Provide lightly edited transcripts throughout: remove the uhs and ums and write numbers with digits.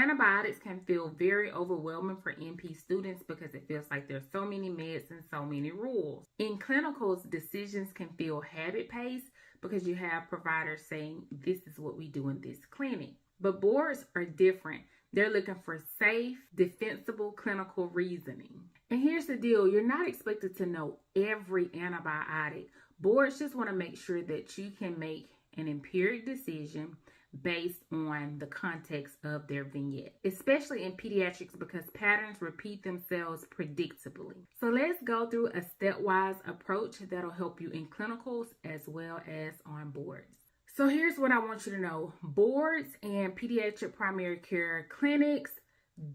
Antibiotics can feel very overwhelming for NP students because it feels like there's so many meds and so many rules. In clinicals, decisions can feel habit-paced because you have providers saying, this is what we do in this clinic. But boards are different. They're looking for safe, defensible clinical reasoning. And here's the deal. You're not expected to know every antibiotic. Boards just want to make sure that you can make an empiric decision based on the context of their vignette, especially in pediatrics because patterns repeat themselves predictably. So let's go through a stepwise approach that'll help you in clinicals as well as on boards. So here's what I want you to know. Boards and pediatric primary care clinics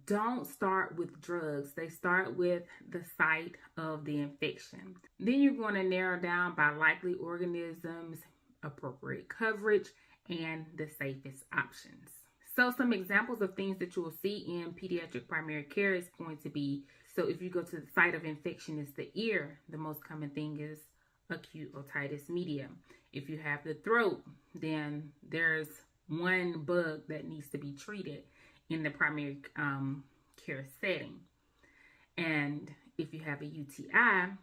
don't start with drugs. They start with the site of the infection. Then you're going to narrow down by likely organisms, appropriate coverage, and the safest options. So some examples of things that you will see in pediatric primary care is going to be, so if you go to the site of infection, it's the ear. The most common thing is acute otitis media. If you have the throat, then there's one bug that needs to be treated in the primary care setting. And if you have a UTI,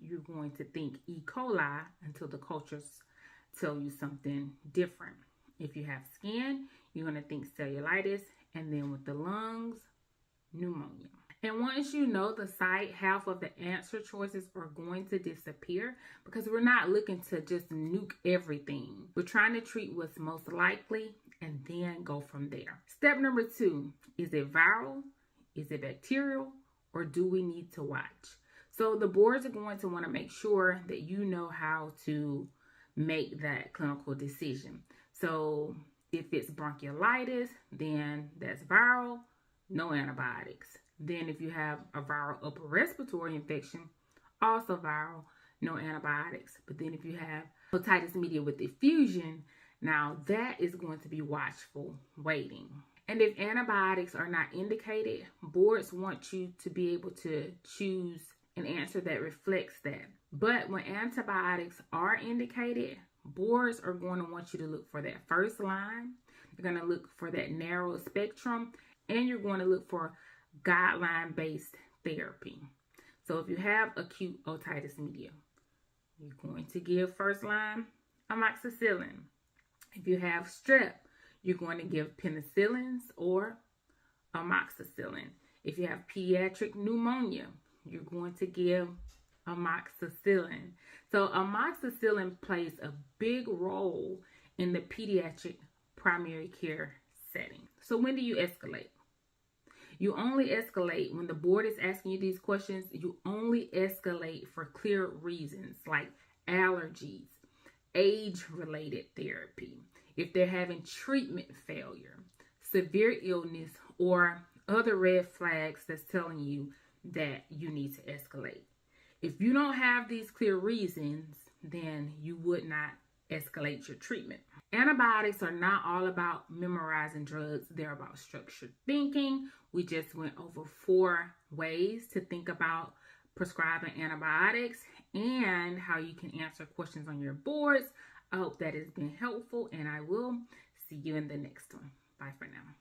you're going to think E. coli until the cultures tell you something different. If you have skin, you're going to think cellulitis, and then with the lungs, pneumonia. And once you know the site, half of the answer choices are going to disappear because we're not looking to just nuke everything. We're trying to treat what's most likely and then go from there. Step number 2, is it viral? Is it bacterial? Or do we need to watch? So the boards are going to want to make sure that you know how to make that clinical decision. So if it's bronchiolitis, then that's viral, no antibiotics. Then if you have a viral upper respiratory infection, also viral, no antibiotics. But then if you have otitis media with diffusion, now that is going to be watchful waiting. And if antibiotics are not indicated, boards want you to be able to choose an answer that reflects that. But when antibiotics are indicated, boards are going to want you to look for that first line. They're going to look for that narrow spectrum, and you're going to look for guideline-based therapy. So if you have acute otitis media, you're going to give first line amoxicillin. If you have strep, you're going to give penicillins or amoxicillin. If you have pediatric pneumonia, you're going to give amoxicillin. So amoxicillin plays a big role in the pediatric primary care setting. So when do you escalate? You only escalate when the board is asking you these questions. You only escalate for clear reasons like allergies, age-related therapy, if they're having treatment failure, severe illness, or other red flags that's telling you that you need to escalate. If you don't have these clear reasons, then you would not escalate your treatment. Antibiotics are not all about memorizing drugs. They're about structured thinking. We just went over 4 ways to think about prescribing antibiotics and how you can answer questions on your boards. I hope that has been helpful, and I will see you in the next one. Bye for now.